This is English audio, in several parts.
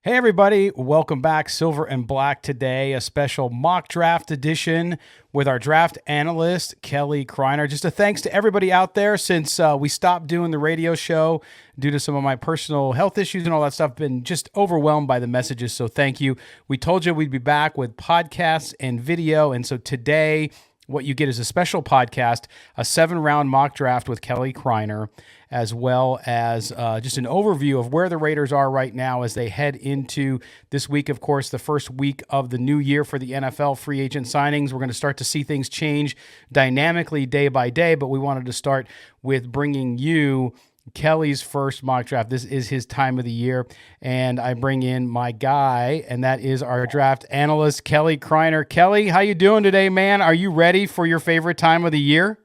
Hey, everybody. Welcome back. Silver and Black today, a special mock draft edition with our draft analyst, Kelly Kriner. Just a thanks to everybody out there since we stopped doing the radio show due to some of my personal health issues and all that stuff. Been just overwhelmed by the messages. So thank you. We told you we'd be back with podcasts and video. And so today, what you get is a special podcast, a 7-round mock draft with Kelly Kriner, as well as just an overview of where the Raiders are right now as they head into this week. Of course, the first week of the new year for the NFL free agent signings. We're going to start to see things change dynamically day by day, but we wanted to start with bringing you Kelly's first mock draft. This is his time of the year, and I bring in my guy, and that is our draft analyst, Kelly Kriner. Kelly, how you doing today, man? Are you ready for your favorite time of the year?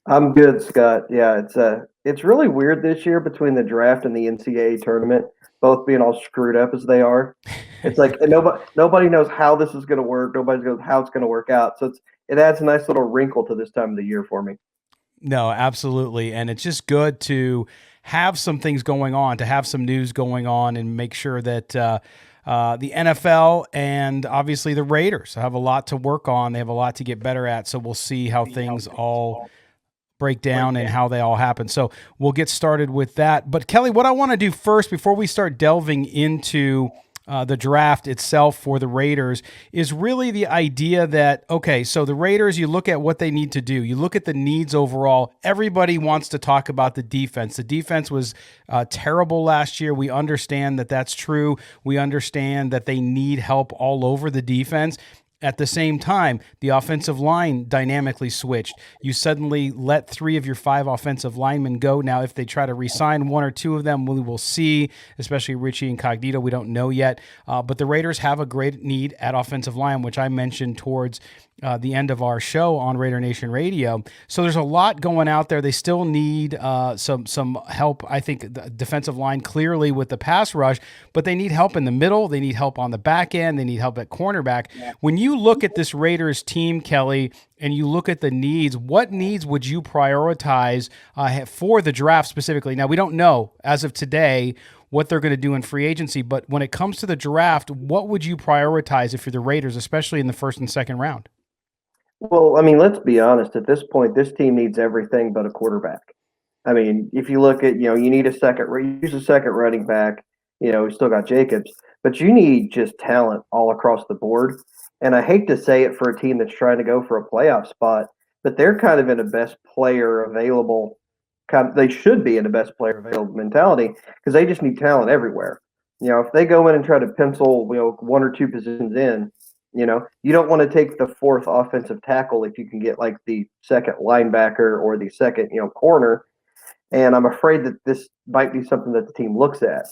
I'm good, Scott. Yeah, it's really weird this year between the draft and the NCAA tournament, both being all screwed up as they are. It's like nobody knows how this is going to work. Nobody knows how it's going to work out. So it adds a nice little wrinkle to this time of the year for me. No, absolutely. And it's just good to have some things going on, to have some news going on, and make sure that the NFL and obviously the Raiders have a lot to work on. They have a lot to get better at. So we'll see how things all break down and how they all happen. So we'll get started with that. But Kelly, what I want to do first, before we start delving into the draft itself for the Raiders, is really the idea that, okay, so the Raiders, you look at what they need to do. You look at the needs overall. Everybody wants to talk about the defense. The defense was terrible last year. We understand that that's true. We understand that they need help all over the defense. At the same time, the offensive line dynamically switched. You suddenly let 3 of your 5 offensive linemen go. Now, if they try to re-sign 1 or 2 of them, we will see, especially Richie Incognito. We don't know yet. But the Raiders have a great need at offensive line, which I mentioned towards the end of our show on Raider Nation Radio. So there's a lot going out there. They still need some help, I think, the defensive line clearly with the pass rush, but they need help in the middle. They need help on the back end. They need help at cornerback. Yeah. When you look at this Raiders team, Kelly, and you look at the needs, what needs would you prioritize for the draft specifically? Now, we don't know as of today what they're going to do in free agency, but when it comes to the draft, what would you prioritize if you're the Raiders, especially in the first and second round? Well, I mean, let's be honest. At this point, this team needs everything but a quarterback. I mean, if you look at, you need a use a second running back. We still got Jacobs, but you need just talent all across the board. And I hate to say it for a team that's trying to go for a playoff spot, but they're kind of in a best player available. They should be in a best player available mentality because they just need talent everywhere. If they go in and try to pencil, 1 or 2 positions in, you don't want to take the 4th offensive tackle if you can get like the second linebacker or the second, corner. And I'm afraid that this might be something that the team looks at.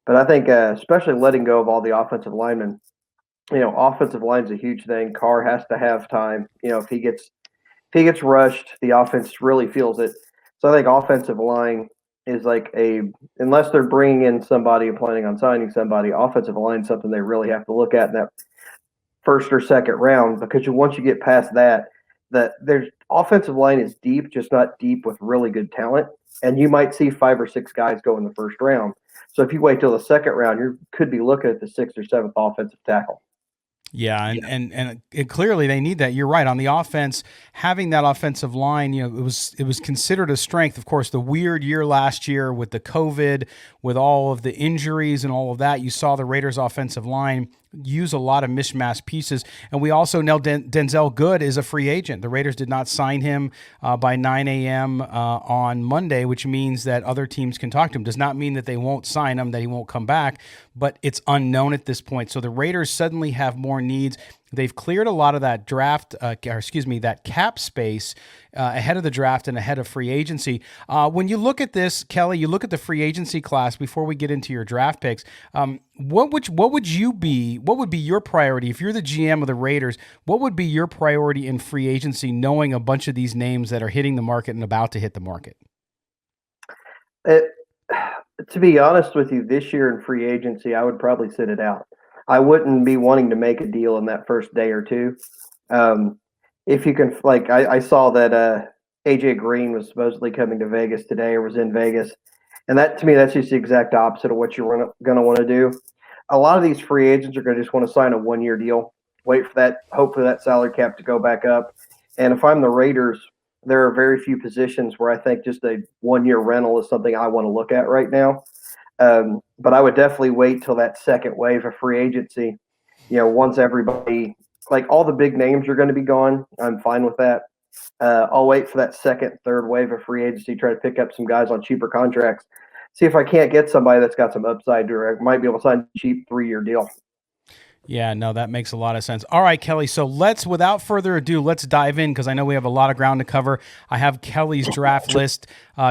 But I think especially letting go of all the offensive linemen, offensive line's a huge thing. Carr has to have time. If he gets rushed, the offense really feels it. So I think offensive line is like unless they're bringing in somebody and planning on signing somebody, offensive line is something they really have to look at in that first or second round, because once you get past that there's offensive line is deep, just not deep with really good talent. And you might see 5 or 6 guys go in the first round. So if you wait till the second round, you could be looking at the 6th or 7th offensive tackle. Yeah, and clearly they need that. You're right. On the offense, having that offensive line, it was considered a strength. Of course, the weird year last year with the COVID, with all of the injuries and all of that, you saw the Raiders' offensive line use a lot of mishmash pieces. And we also know Denzel Good is a free agent. The Raiders did not sign him by 9 a.m. On Monday, which means that other teams can talk to him. Does not mean that they won't sign him, that he won't come back, but it's unknown at this point. So the Raiders suddenly have more needs. They've cleared a lot of that that cap space ahead of the draft and ahead of free agency. When you look at this, Kelly, you look at the free agency class before we get into your draft picks. What would be your priority if you're the GM of the Raiders? What would be your priority in free agency, knowing a bunch of these names that are hitting the market and about to hit the market? To be honest with you, this year in free agency, I would probably sit it out. I wouldn't be wanting to make a deal in that first day or two. If you can, I saw that AJ Green was supposedly coming to Vegas today, or was in Vegas. And that, to me, that's just the exact opposite of what you're going to want to do. a lot of these free agents are going to just want to sign a 1 year deal, wait for that, hope for that salary cap to go back up. And if I'm the Raiders, there are very few positions where I think just a 1 year rental is something I want to look at right now. But I would definitely wait till that second wave of free agency. Once everybody, like all the big names are going to be gone, I'm fine with that. I'll wait for that second, third wave of free agency, try to pick up some guys on cheaper contracts. See if I can't get somebody that's got some upside to it. I might be able to sign a cheap 3 year deal. Yeah, no, that makes a lot of sense. All right, Kelly. So without further ado, let's dive in because I know we have a lot of ground to cover. I have Kelly's draft list.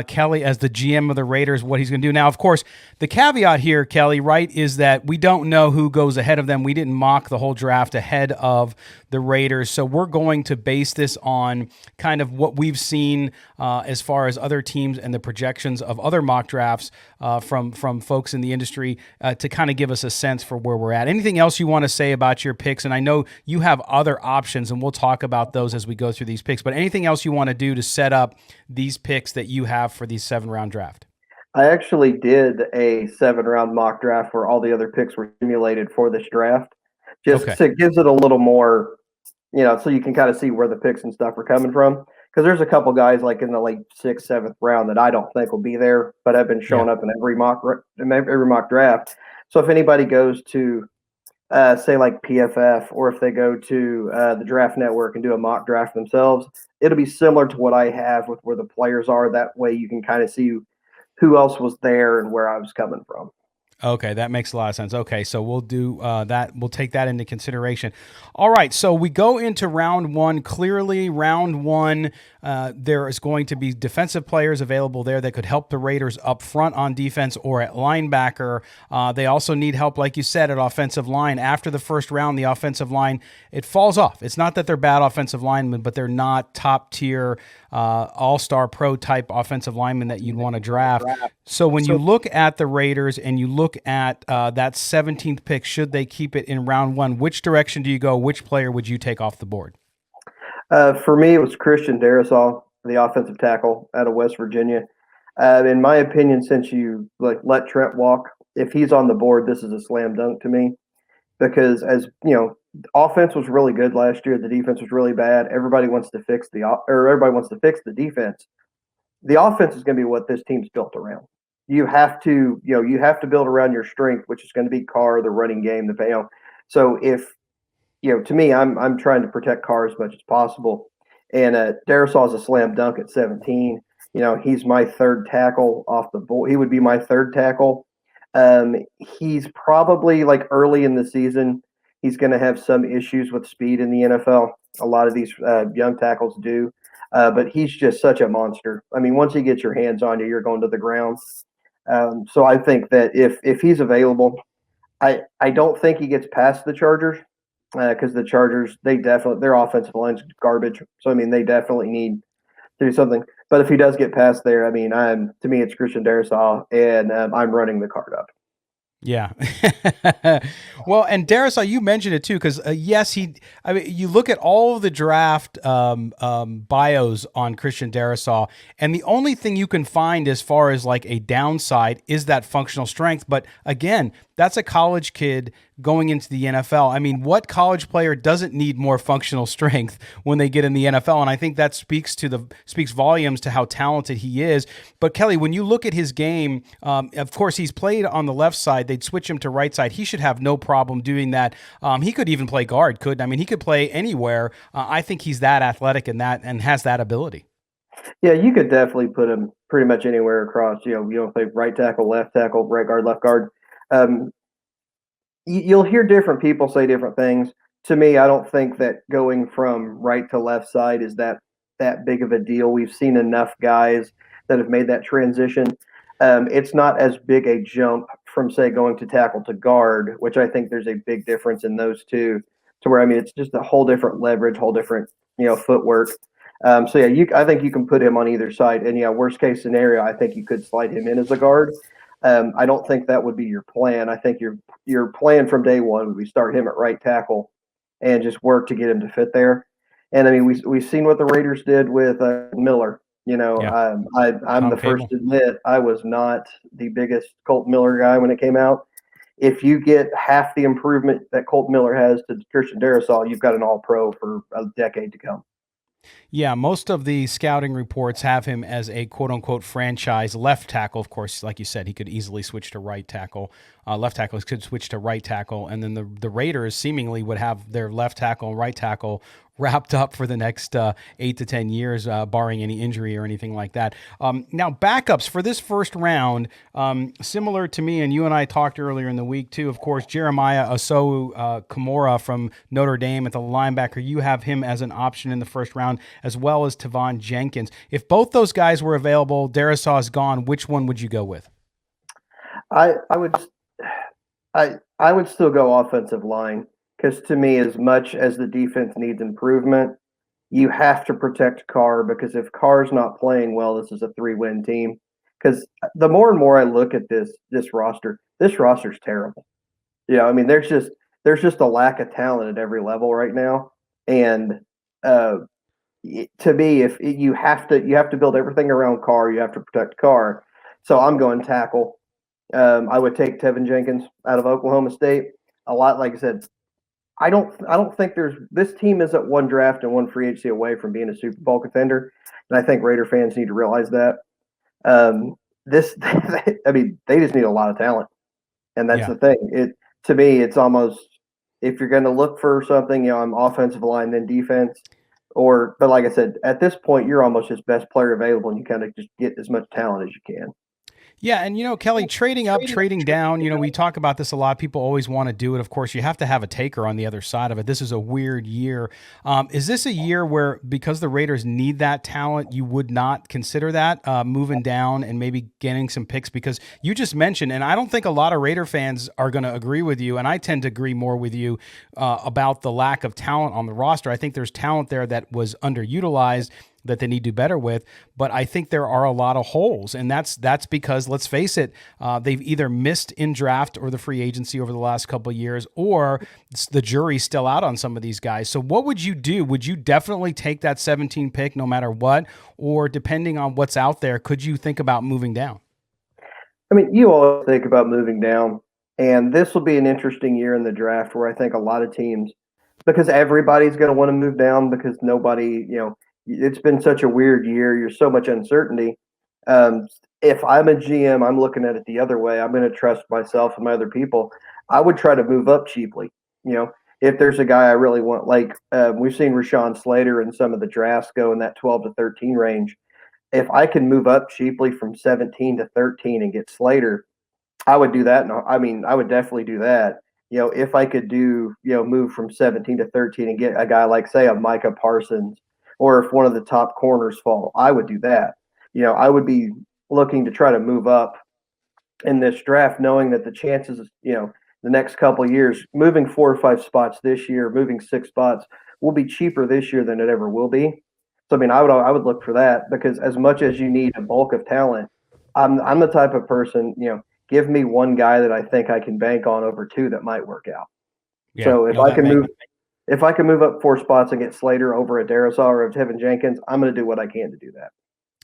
Kelly, as the GM of the Raiders, what he's going to do. Now, of course, the caveat here, Kelly, right, is that we don't know who goes ahead of them. We didn't mock the whole draft ahead of the Raiders. So we're going to base this on kind of what we've seen as far as other teams and the projections of other mock drafts from folks in the industry to kind of give us a sense for where we're at. Anything else you want to say about your picks? And I know you have other options, and we'll talk about those as we go through these picks. But anything else you want to do to set up these picks that you have for these 7-round draft? I actually did a 7 round mock draft where all the other picks were simulated for this draft. Just Okay. so it gives it a little more, so you can kind of see where the picks and stuff are coming from. Because there's a couple guys like in the late 6th, 7th round that I don't think will be there, but have been showing up in every mock draft. So if anybody goes to say like PFF, or if they go to the Draft Network and do a mock draft themselves, it'll be similar to what I have with where the players are. That way you can kind of see who else was there and where I was coming from. Okay, that makes a lot of sense. Okay, so we'll do that. We'll take that into consideration. All right, so we go into round one. Clearly, round one, there is going to be defensive players available there that could help the Raiders up front on defense or at linebacker. They also need help, like you said, at offensive line. After the first round, the offensive line, it falls off. It's not that they're bad offensive linemen, but they're not top-tier all-star pro type offensive linemen that you'd want to draft. So when you look at the Raiders and you look at that 17th pick, should they keep it in round one, which direction do you go? Which player would you take off the board? For me, it was Christian Darrisaw, the offensive tackle out of West Virginia. In my opinion, since you let Trent walk, if he's on the board, this is a slam dunk to me. Because as you know, offense was really good last year. The defense was really bad. Everybody wants to fix the defense. The offense is going to be what this team's built around. You have to build around your strength, which is going to be Carr, the running game, So if to me, I'm trying to protect Carr as much as possible. And Darrisaw is a slam dunk at 17. He's my third tackle off the board. He would be my third tackle. He's probably like early in the season, he's going to have some issues with speed in the NFL. A lot of these young tackles do, but he's just such a monster. I mean, once he gets your hands on you, you're going to the ground. So I think that if he's available, I don't think he gets past the Chargers because the Chargers, their offensive line's garbage. So I mean, they definitely need to do something. But if he does get past there, I mean, to me, it's Christian Darrisaw, and I'm running the card up. Yeah. Well, and Darrisaw, you mentioned it too, because yes, you look at all of the draft bios on Christian Darrisaw, and the only thing you can find as far as like a downside is that functional strength. But again, that's a college kid going into the NFL. I mean, what college player doesn't need more functional strength when they get in the NFL? And I think that speaks volumes to how talented he is. But Kelly, when you look at his game, of course, he's played on the left side. They'd switch him to right side. He should have no problem doing that. He could even play guard, couldn't? I mean, he could play anywhere. I think he's that athletic and has that ability. Yeah, you could definitely put him pretty much anywhere across. Play right tackle, left tackle, right guard, left guard. You'll hear different people say different things. To me, I don't think that going from right to left side is that big of a deal. We've seen enough guys that have made that transition. It's not as big a jump from, say, going to tackle to guard, which I think there's a big difference in those two, to where, I mean, it's just a whole different leverage, whole different, footwork. So yeah, I think you can put him on either side. And yeah, worst case scenario, I think you could slide him in as a guard. I don't think that would be your plan. I think your plan from day one would be start him at right tackle and just work to get him to fit there. And I mean, we've seen what the Raiders did with Miller. Yeah. I'm Tom the first Cable. to admit I was not the biggest Colt Miller guy when it came out. if you get half the improvement that Colt Miller has to Christian Darrisaw, you've got an all-pro for a decade to come. Yeah, most of the scouting reports have him as a quote unquote franchise left tackle. Of course, like you said, he could easily switch to right tackle. Left tackles could switch to right tackle. And then the Raiders seemingly would have their left tackle and right tackle wrapped up for the next 8 to 10 years, barring any injury or anything like that. Now, backups for this first round, similar to me, and you and I talked earlier in the week too, of course, Jeremiah Kamora from Notre Dame at the linebacker. You have him as an option in the first round, as well as Tavon Jenkins. If both those guys were available, Darrisaw is gone, which one would you go with? I would I would still go offensive line because to me, as much as the defense needs improvement, you have to protect Carr because if Carr's not playing well, this is a 3-win team. Because the more and more I look at this roster's terrible. I mean, there's just a lack of talent at every level right now, and uh, to me, if you have to build everything around Carr, you have to protect Carr. So I'm going tackle. I would take Tevin Jenkins out of Oklahoma State. A lot, like I said, I don't think this team is at one draft and one free agency away from being a Super Bowl contender, and I think Raider fans need to realize that. This, I mean, they just need a lot of talent, and that's the thing. To me, it's almost if you're going to look for something, I'm offensive line then defense, but like I said, at this point, you're almost just best player available, and you kind of just get as much talent as you can. Yeah, and Kelly, trading up, trading down, we talk about this a lot. People always want to do it. Of course, you have to have a taker on the other side of it. This is a weird year. Is this a year where, because the Raiders need that talent, you would not consider that moving down and maybe getting some picks? Because you just mentioned, and I don't think a lot of Raider fans are going to agree with you, and I tend to agree more with you about the lack of talent on the roster. I think there's talent there that was underutilized that they need to do better with, but I think there are a lot of holes, and that's because, let's face it, they've either missed in draft or the free agency over the last couple of years, or the jury's still out on some of these guys. So what would you do? Would you definitely take that 17 pick no matter what, or depending on what's out there, could you think about moving down? I mean, you always think about moving down, and this will be an interesting year in the draft where I think a lot of teams, because everybody's going to want to move down because nobody, it's been such a weird year. You're so much uncertainty. If I'm a GM, I'm looking at it the other way. I'm going to trust myself and my other people. I would try to move up cheaply. If there's a guy I really want, like we've seen Rashawn Slater and some of the drafts go in that 12 to 13 range. If I can move up cheaply from 17 to 13 and get Slater, I would do that. And I mean, I would definitely do that. If I could move from 17 to 13 and get a guy like, say, a Micah Parsons, or if one of the top corners fall, I would do that. I would be looking to try to move up in this draft, knowing that the chances, the next couple of years, moving 4 or 5 spots this year, moving 6 spots, will be cheaper this year than it ever will be. So I mean, I would look for that because as much as you need a bulk of talent, I'm the type of person, give me one guy that I think I can bank on over 2 that might work out. Yeah, so if I can move up 4 spots and get Slater over a Darrisaw or a Tevin Jenkins, I'm going to do what I can to do that.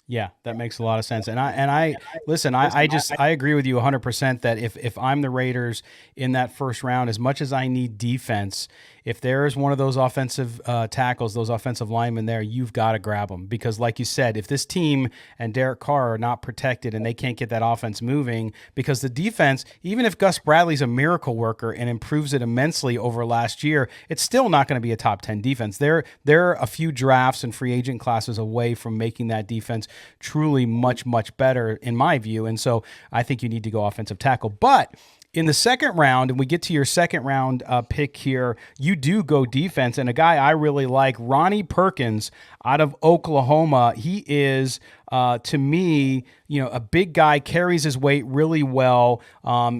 Yeah, that makes a lot of sense. And I listen, I agree with you 100% that if I'm the Raiders in that first round, as much as I need defense, if there's one of those offensive tackles, those offensive linemen there, you've got to grab them. Because like you said, if this team and Derek Carr are not protected and they can't get that offense moving, because the defense, even if Gus Bradley's a miracle worker and improves it immensely over last year, it's still not going to be a top 10 defense. They're a few drafts and free agent classes away from making that defense truly much, much better in my view. And so I think you need to go offensive tackle. But in the second round, and we get to your second round pick here, you do go defense. And a guy I really like, Ronnie Perkins out of Oklahoma. He is, to me, a big guy, carries his weight really well.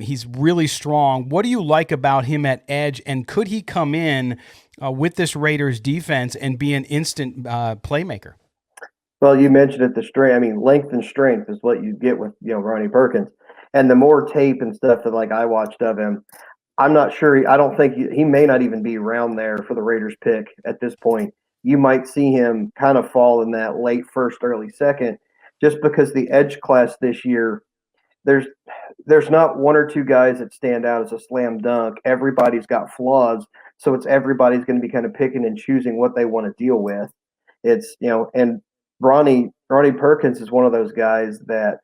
He's really strong. What do you like about him at edge? And could he come in with this Raiders defense and be an instant playmaker? Well, you mentioned it, the strength. I mean, length and strength is what you get with Ronnie Perkins, and the more tape and stuff that I watched of him, I'm not sure. I don't think he may not even be around there for the Raiders pick at this point. You might see him kind of fall in that late first, early second, just because the edge class this year, there's there's not one or two guys that stand out as a slam dunk. Everybody's got flaws, so it's everybody's going to be kind of picking and choosing what they want to deal with. It's and Ronnie Perkins is one of those guys that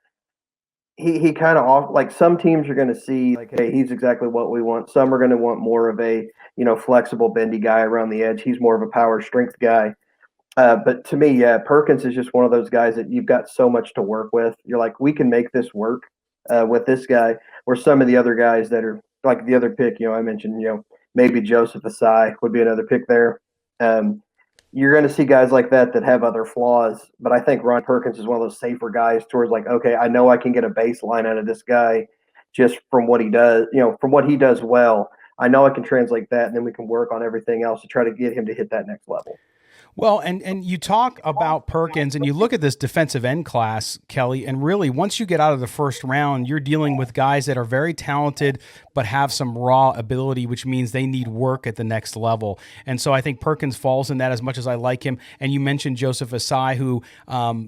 he kind of off like some teams are going to see like, hey, he's exactly what we want. Some are going to want more of a flexible, bendy guy around the edge. He's more of a power strength guy. But to me, yeah, Perkins is just one of those guys that you've got so much to work with. You're like, we can make this work with this guy. Where some of the other guys that are like the other pick, I mentioned, maybe Joseph Asai would be another pick there. Um, you're going to see guys like that have other flaws, but I think Ron Perkins is one of those safer guys towards like, okay, I know I can get a baseline out of this guy just from what he does, from what he does well. I know I can translate that, and then we can work on everything else to try to get him to hit that next level. Well, and you talk about Perkins and you look at this defensive end class, Kelly, and really once you get out of the first round, you're dealing with guys that are very talented but have some raw ability, which means they need work at the next level. And so I think Perkins falls in that as much as I like him. And you mentioned Joseph Asai, who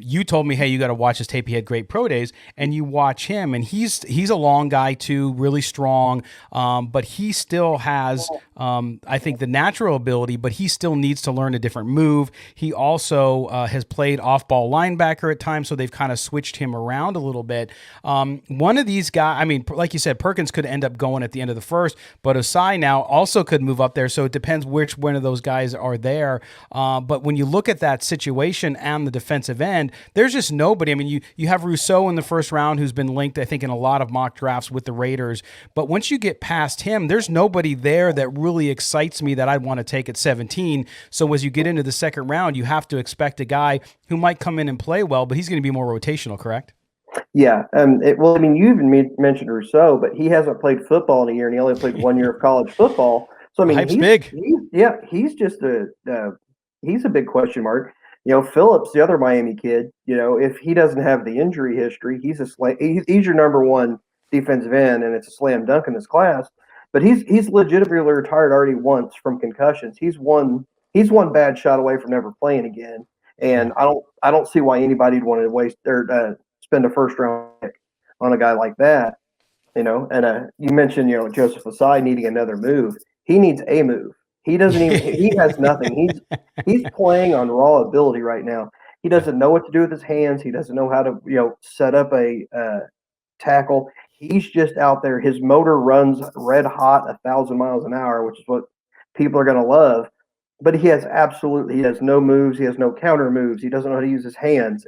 you told me, hey, you got to watch his tape. He had great pro days, and you watch him, and he's a long guy too, really strong, but he still has, I think, the natural ability, but he still needs to learn a different move. He also has played off-ball linebacker at times, so they've kind of switched him around a little bit. One of these guys, I mean, like you said, Perkins could end up going at the end of the first, but Osai now also could move up there, so it depends which one of those guys are there. But when you look at that situation and the defensive end, there's just nobody. I mean, you have Rousseau in the first round who's been linked, I think, in a lot of mock drafts with the Raiders, but once you get past him, there's nobody there that really excites me that I'd want to take at 17. So as you get into the second round, you have to expect a guy who might come in and play well, but he's going to be more rotational, correct? Yeah. Well, I mean, you even mentioned Rousseau, but he hasn't played football in a year, and he only played 1 year of college football. So I mean, Hype's big. He's just he's a big question mark. Phillips, the other Miami kid. If he doesn't have the injury history, he's your number one defensive end, and it's a slam dunk in this class. But he's legitimately retired already once from concussions. He's one bad shot away from never playing again. And I don't see why anybody'd want to waste or spend a first round pick on a guy like that. And you mentioned Joseph Asai needing another move. He needs a move. He doesn't even. He has nothing. He's playing on raw ability right now. He doesn't know what to do with his hands. He doesn't know how to set up a tackle. He's just out there. His motor runs red hot, 1,000 miles an hour, which is what people are going to love. But he has no moves. He has no counter moves. He doesn't know how to use his hands.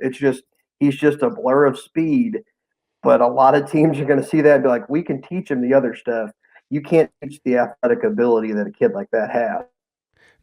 He's just a blur of speed. But a lot of teams are going to see that and be like, we can teach him the other stuff. You can't teach the athletic ability that a kid like that has.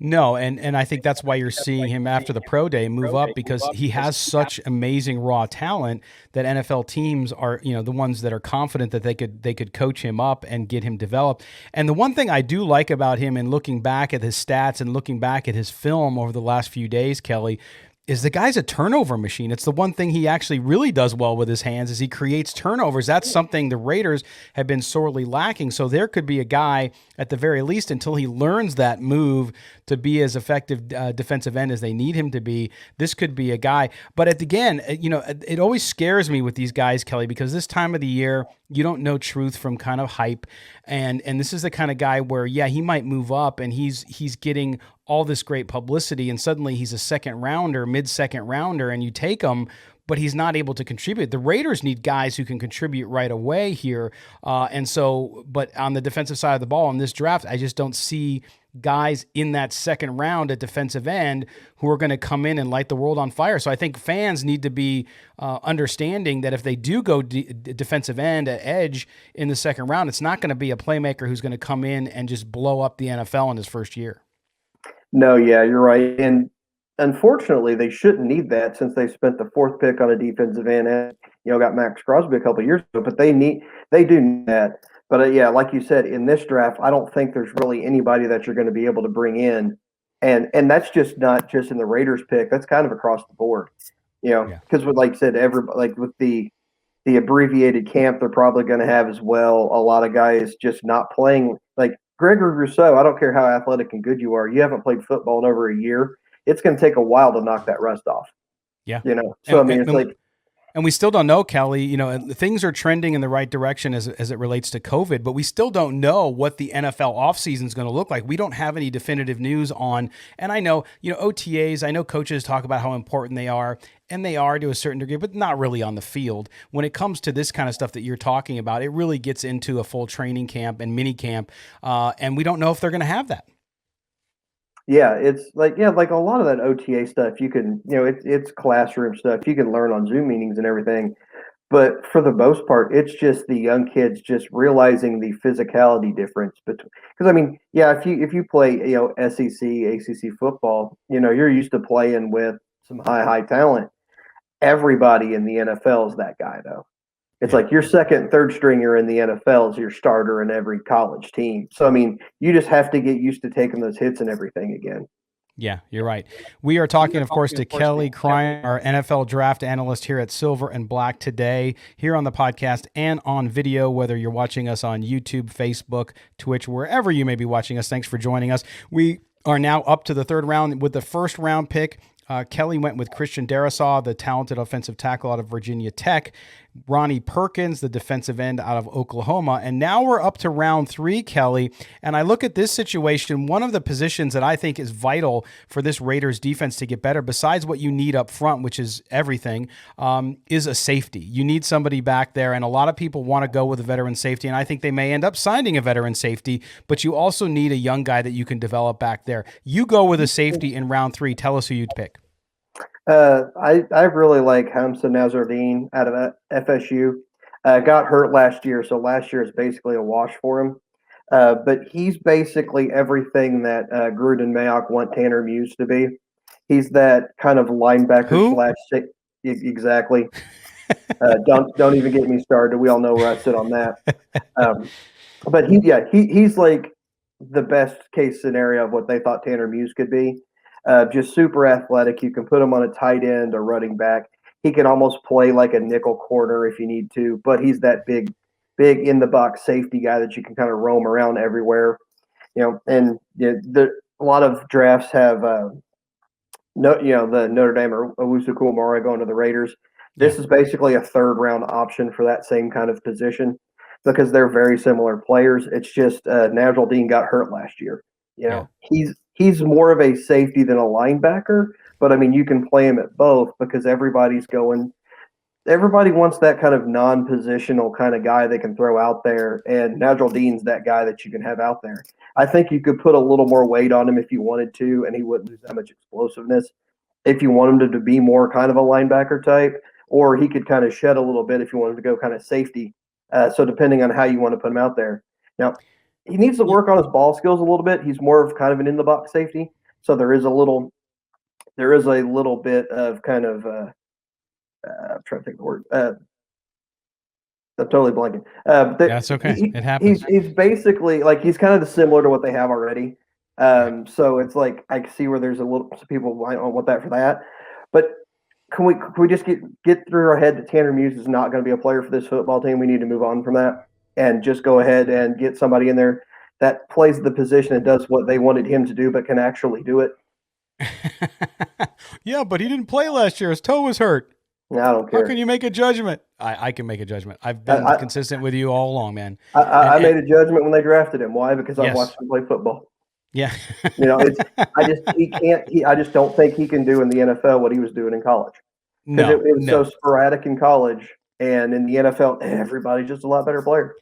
No, and I think that's why you're seeing him after the pro day move up, because he has such amazing raw talent that NFL teams are, the ones that are confident that they could coach him up and get him developed. And the one thing I do like about him, and looking back at his stats and looking back at his film over the last few days, Kelly, is the guy's a turnover machine. It's the one thing he actually really does well with his hands is he creates turnovers. That's something the Raiders have been sorely lacking. So there could be a guy at the very least until he learns that move to be as effective defensive end as they need him to be. This could be a guy. But again, it always scares me with these guys, Kelly, because this time of the year, you don't know truth from kind of hype. And this is the kind of guy where, yeah, he might move up and he's getting all this great publicity, and suddenly he's a second rounder, mid-second rounder, and you take him, but he's not able to contribute. The Raiders need guys who can contribute right away here. But on the defensive side of the ball in this draft, I just don't see guys in that second round at defensive end who are going to come in and light the world on fire. So I think fans need to be understanding that if they do go defensive end at edge in the second round, it's not going to be a playmaker who's going to come in and just blow up the NFL in his first year. No, yeah, you're right. And unfortunately, they shouldn't need that since they spent the fourth pick on a defensive end and, got Max Crosby a couple of years ago. But they do need that. But yeah, like you said, in this draft, I don't think there's really anybody that you're going to be able to bring in. And that's just not just in the Raiders pick. That's kind of across the board, because with, like you said, with the abbreviated camp, they're probably going to have as well a lot of guys just not playing. Like Gregory Rousseau, I don't care how athletic and good you are, you haven't played football in over a year. It's going to take a while to knock that rust off. Yeah. So, I mean, it's like And we still don't know, Kelly, things are trending in the right direction as it relates to COVID, but we still don't know what the NFL offseason is going to look like. We don't have any definitive news on, and I know, OTAs, I know coaches talk about how important they are, and they are to a certain degree, but not really on the field. When it comes to this kind of stuff that you're talking about, it really gets into a full training camp and mini camp, and we don't know if they're going to have that. Yeah, it's like like a lot of that OTA stuff you can, it's classroom stuff. You can learn on Zoom meetings and everything. But for the most part, it's just the young kids just realizing the physicality difference between. Because I mean, yeah, if you play SEC, ACC football, you're used to playing with some high talent. Everybody in the NFL is that guy though. It's like your second and third stringer in the NFL is your starter in every college team. So I mean, you just have to get used to taking those hits and everything again. Yeah, you're right. We are talking, of course, to Kelly Kriner, our NFL draft analyst here at Silver and Black today, here on the podcast and on video, whether you're watching us on YouTube, Facebook, Twitch, wherever you may be watching us. Thanks for joining us. We are now up to the third round with the first round pick. Kelly went with Christian Darrisaw, the talented offensive tackle out of Virginia Tech, Ronnie Perkins, the defensive end out of Oklahoma. And now we're up to round 3, Kelly. And I look at this situation, one of the positions that I think is vital for this Raiders defense to get better, besides what you need up front, which is everything, is a safety. You need somebody back there. And a lot of people want to go with a veteran safety. And I think they may end up signing a veteran safety, but you also need a young guy that you can develop back there. You go with a safety in round 3. Tell us who you'd pick. I really like Hamza Nasruddin out of FSU. Got hurt last year, so last year is basically a wash for him. But he's basically everything that Gruden Mayock want Tanner Muse to be. He's that kind of linebacker slash six. Exactly. Don't even get me started. We all know where I sit on that. But he's like the best case scenario of what they thought Tanner Muse could be. Just super athletic. You can put him on a tight end or running back. He can almost play like a nickel corner if you need to, but he's that big in the box safety guy that you can kind of roam around everywhere. And a lot of drafts have the Notre Dame or Owusu-Koramoah going to the Raiders. This is basically a third round option for that same kind of position because they're very similar players. It's just Nasruddin got hurt last year. He's more of a safety than a linebacker, but I mean, you can play him at both because everybody wants that kind of non-positional kind of guy they can throw out there, and Nasruddin's that guy that you can have out there. I think you could put a little more weight on him if you wanted to, and he wouldn't lose that much explosiveness. If you want him to be more kind of a linebacker type, or he could kind of shed a little bit if you wanted to go kind of safety. So depending on how you want to put him out there. Now, he needs to work on his ball skills a little bit. He's more of kind of an in the box safety. So there is a little bit of kind of I'm trying to think of the word. I'm totally blanking. That's okay. It happens. He's basically like he's kind of similar to what they have already. So it's like I can see where there's some people might want that for that. But can we just get through our head that Tanner Muse is not going to be a player for this football team? We need to move on from that and just go ahead and get somebody in there that plays the position and does what they wanted him to do, but can actually do it. Yeah, but he didn't play last year. His toe was hurt. I don't care. How can you make a judgment? I can make a judgment. I've been consistent with you all along, man. I made a judgment when they drafted him. Why? Because I watched him play football. Yeah. I just don't think he can do in the NFL what he was doing in college. Because it was so sporadic in college, and in the NFL, everybody's just a lot better player.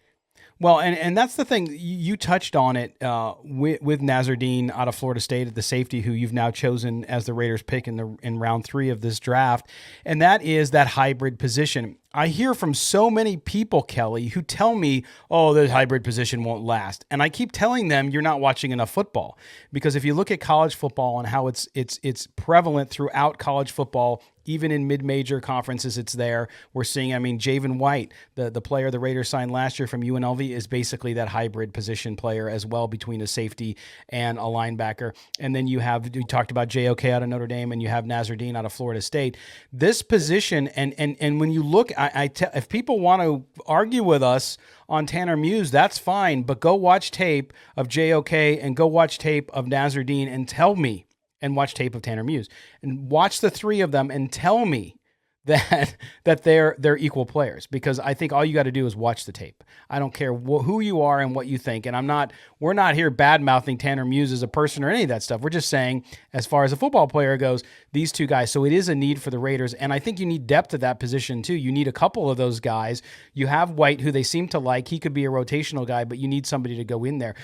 Well, and that's the thing. You touched on it with Nasruddin out of Florida State at the safety, who you've now chosen as the Raiders pick in round 3 of this draft, and that is that hybrid position. I hear from so many people, Kelly, who tell me, oh, the hybrid position won't last. And I keep telling them you're not watching enough football. Because if you look at college football and how it's prevalent throughout college football, even in mid-major conferences, it's there. We're seeing, Javen White, the player the Raiders signed last year from UNLV, is basically that hybrid position player as well between a safety and a linebacker. And then we talked about JOK out of Notre Dame, and you have Nasruddin out of Florida State. This position, and when you look, if people want to argue with us on Tanner Muse, that's fine, but go watch tape of JOK and go watch tape of Nasruddin and tell me, and watch tape of Tanner Muse and watch the 3 of them and tell me that they're equal players, because I think all you got to do is watch the tape. I don't care who you are and what you think, and we're not here bad mouthing Tanner Muse as a person or any of that stuff. We're just saying, as far as a football player goes, these two guys. So it is a need for the Raiders, and I think you need depth at that position too. You need a couple of those guys. You have White, who they seem to like. He could be a rotational guy, but you need somebody to go in there.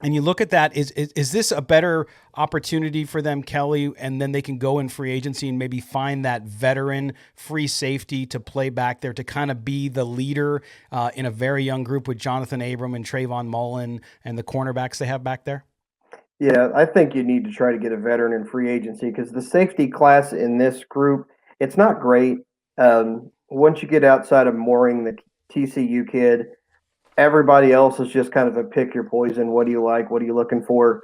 And you look at that, is this a better opportunity for them, Kelly? And then they can go in free agency and maybe find that veteran free safety to play back there, to kind of be the leader in a very young group with Jonathan Abram and Trayvon Mullen and the cornerbacks they have back there? Yeah, I think you need to try to get a veteran in free agency, because the safety class in this group, it's not great. Once you get outside of Mooring, the TCU kid, everybody else is just kind of a pick your poison. What do you like? What are you looking for?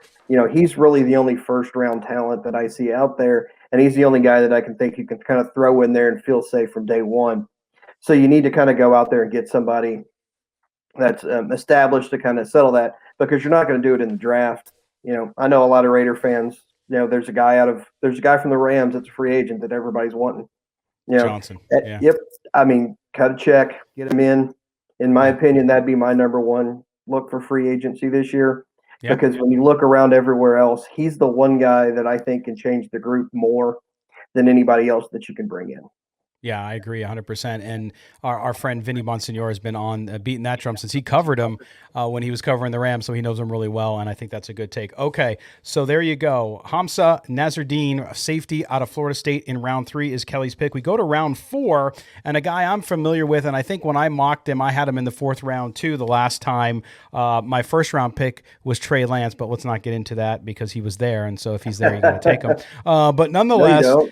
He's really the only first round talent that I see out there. And he's the only guy that I can think you can kind of throw in there and feel safe from day one. So you need to kind of go out there and get somebody that's established to kind of settle that, because you're not going to do it in the draft. I know a lot of Raider fans, there's a guy from the Rams that's a free agent that everybody's wanting. Johnson. Yeah. Yep. I mean, cut a check, get him in. In my opinion, that'd be my number one look for free agency this year. Yep. Because when you look around everywhere else, he's the one guy that I think can change the group more than anybody else that you can bring in. Yeah, I agree 100%. And our friend Vinny Bonsignor has been on beating that drum since he covered him when he was covering the Rams, so he knows him really well, and I think that's a good take. Okay, so there you go. Hamza Nasruddin, safety out of Florida State in round 3 is Kelly's pick. We go to round 4, and a guy I'm familiar with, and I think when I mocked him, I had him in the 4th round too the last time. My first round pick was Trey Lance, but let's not get into that because he was there, and so if he's there, you got to take him. But nonetheless... No,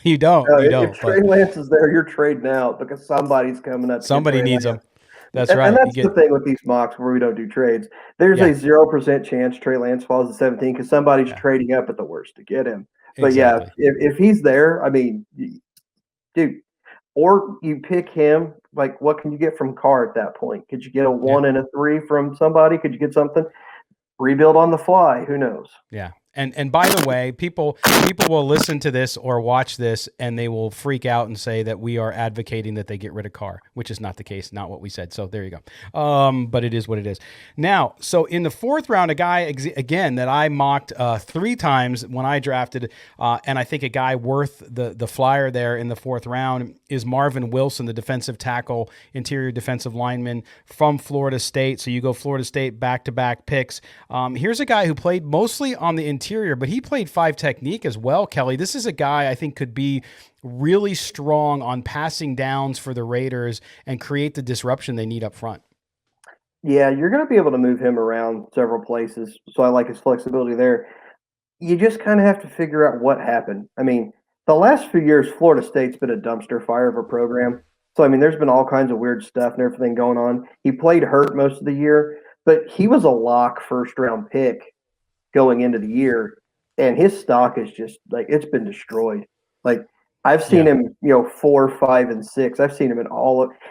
you don't. If Trey Lance is there, you're trading out because somebody's coming up. Somebody needs him. That's right. And that's the thing with these mocks where we don't do trades. There's a 0% chance Trey Lance falls to 17 because somebody's trading up at the worst to get him. But exactly. If he's there, I mean, dude, or you pick him, like what can you get from Carr at that point? Could you get a 1 and a 3 from somebody? Could you get something? Rebuild on the fly. Who knows? Yeah. And by the way, people will listen to this or watch this and they will freak out and say that we are advocating that they get rid of Carr, which is not the case, not what we said. So there you go. But it is what it is. Now, so in the 4th round, a guy, again, that I mocked 3 times when I drafted, and I think a guy worth the flyer there in the 4th round is Marvin Wilson, the defensive tackle, interior defensive lineman from Florida State. So you go Florida State back-to-back picks. Here's a guy who played mostly on the interior, but he played 5 technique as well, Kelly. This is a guy I think could be really strong on passing downs for the Raiders and create the disruption they need up front. Yeah, you're going to be able to move him around several places, so I like his flexibility there. You just kind of have to figure out what happened. I mean, the last few years, Florida State's been a dumpster fire of a program. So, I mean, there's been all kinds of weird stuff and everything going on. He played hurt most of the year, but he was a lock first-round pick going into the year, and his stock is just like it's been destroyed. Like I've seen him, 4, 5, and 6. I've seen him in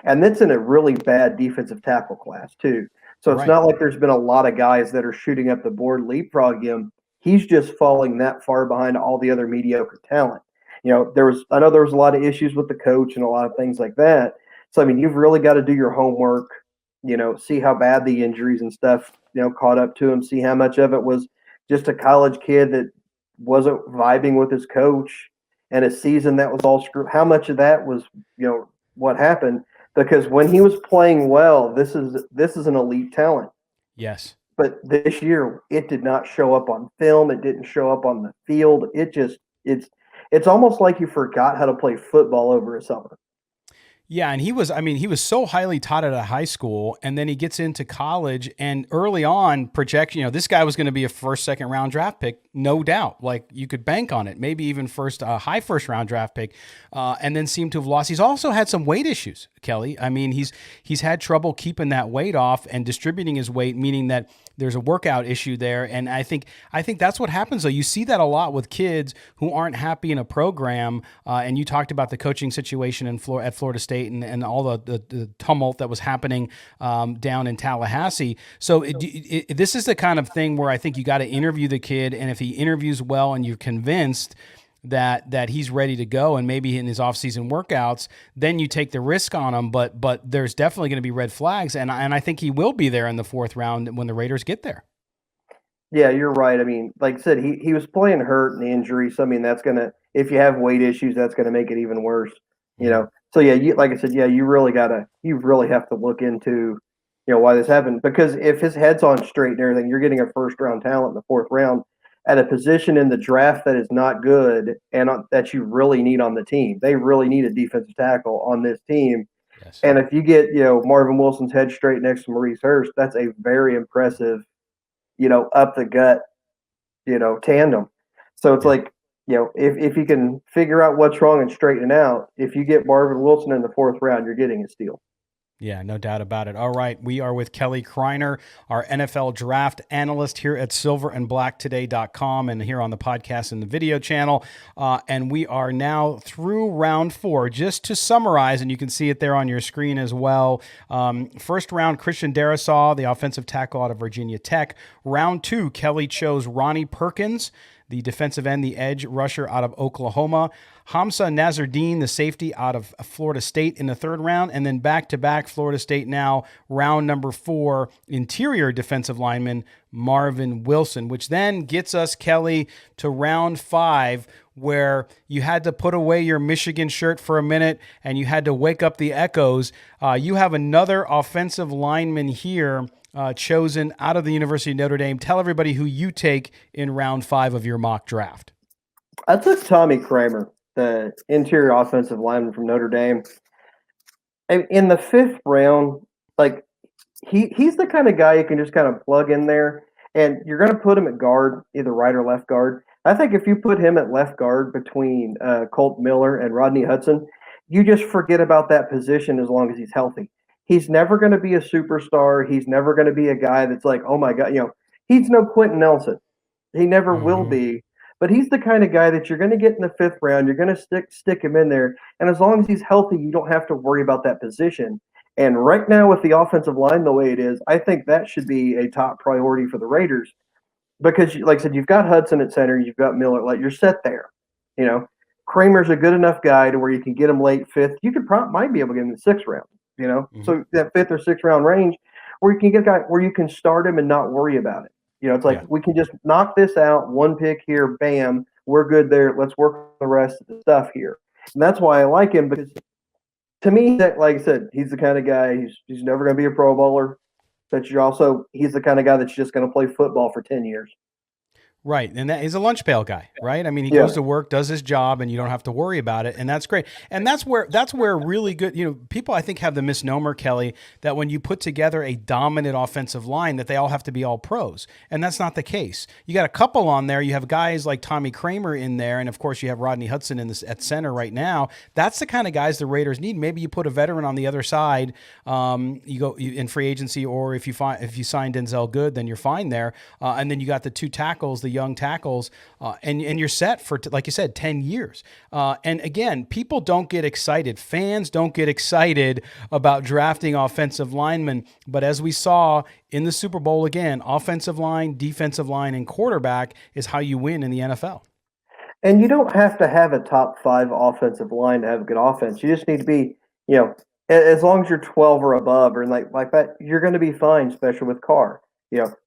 and that's in a really bad defensive tackle class too. So it's not like there's been a lot of guys that are shooting up the board, leapfrog him. He's just falling that far behind all the other mediocre talent. I know there was a lot of issues with the coach and a lot of things like that. So I mean, you've really got to do your homework. See how bad the injuries and stuff caught up to him. See how much of it was just a college kid that wasn't vibing with his coach and a season that was all screwed. How much of that was, what happened? Because when he was playing well, this is an elite talent. Yes. But this year, it did not show up on film. It didn't show up on the field. It's almost like you forgot how to play football over a summer. Yeah, and he was so highly touted at high school, and then he gets into college, and early on, projection, this guy was going to be a second round draft pick, no doubt. Like, you could bank on it, maybe even high first round draft pick, and then seemed to have lost. He's also had some weight issues, Kelly. I mean, he's had trouble keeping that weight off and distributing his weight, meaning that there's a workout issue there. And I think that's what happens, though. You see that a lot with kids who aren't happy in a program. And you talked about the coaching situation at Florida State and all the tumult that was happening down in Tallahassee. So this is the kind of thing where I think you got to interview the kid. And if he interviews well and you're convinced, that he's ready to go, and maybe in his offseason workouts, then you take the risk on him. But there's definitely going to be red flags, and I think he will be there in the fourth round when the Raiders get there. Yeah, you're right. I mean, like I said, he was playing hurt and injury, so I mean that's gonna, if you have weight issues, that's gonna make it even worse. You know. So yeah, like I said, yeah, you really have to look into, why this happened, because if his head's on straight and everything, you're getting a first round talent in the fourth round at a position in the draft that is not good and that you really need on the team. They really need a defensive tackle on this team. Yes. And if you get, Marvin Wilson's head straight next to Maurice Hurst, that's a very impressive, up the gut, tandem. So it's like, if you can figure out what's wrong and straighten it out, if you get Marvin Wilson in the fourth round, you're getting a steal. Yeah, no doubt about it. All right, we are with Kelly Kriner, our NFL draft analyst here at silverandblacktoday.com and here on the podcast and the video channel. And we are now through round 4. Just to summarize, and you can see it there on your screen as well. First round, Christian Darrisaw, the offensive tackle out of Virginia Tech. Round 2, Kelly chose Ronnie Perkins, the defensive end, the edge rusher out of Oklahoma. Hamza Nazardine, the safety out of Florida State in the third round. And then back-to-back Florida State now, round number 4, interior defensive lineman Marvin Wilson, which then gets us, Kelly, to round 5, where you had to put away your Michigan shirt for a minute and you had to wake up the echoes. You have another offensive lineman here chosen out of the University of Notre Dame. Tell everybody who you take in round 5 of your mock draft. I took Tommy Kramer, the interior offensive lineman from Notre Dame. In the 5th round, like he's the kind of guy you can just kind of plug in there, and you're going to put him at guard, either right or left guard. I think if you put him at left guard between Colt Miller and Rodney Hudson, you just forget about that position as long as he's healthy. He's never going to be a superstar. He's never going to be a guy that's like, oh my God, he's no Quentin Nelson. He never will be. But he's the kind of guy that you're going to get in the 5th round. You're going to stick him in there. And as long as he's healthy, you don't have to worry about that position. And right now with the offensive line the way it is, I think that should be a top priority for the Raiders. Because, like I said, you've got Hudson at center. You've got Miller. Like, you're set there. Kramer's a good enough guy to where you can get him late 5th. You might be able to get him in the 6th round. So that 5th or 6th round range where you can get a guy where you can start him and not worry about it. It's like we can just knock this out, one pick here, bam, we're good there. Let's work on the rest of the stuff here. And that's why I like him, because to me, that, like I said, he's the kind of guy, he's never going to be a Pro Bowler, but he's the kind of guy that's just going to play football for 10 years. Right, and that is a lunch pail guy, right? I mean, he goes to work, does his job, and you don't have to worry about it, and that's great. And that's where really good, people I think have the misnomer, Kelly, that when you put together a dominant offensive line, that they all have to be all pros, and that's not the case. You got a couple on there. You have guys like Tommy Kramer in there, and of course you have Rodney Hudson at center right now. That's the kind of guys the Raiders need. Maybe you put a veteran on the other side. You go in free agency, or if you sign Denzel Good, then you're fine there. And then you got the 2 tackles, the young tackles, and you're set for, like you said, 10 years. And again, people don't get excited. Fans don't get excited about drafting offensive linemen. But as we saw in the Super Bowl again, offensive line, defensive line, and quarterback is how you win in the NFL. And you don't have to have a top 5 offensive line to have a good offense. You just need to be, as long as you're 12 or above or like that, you're going to be fine, especially with Carr.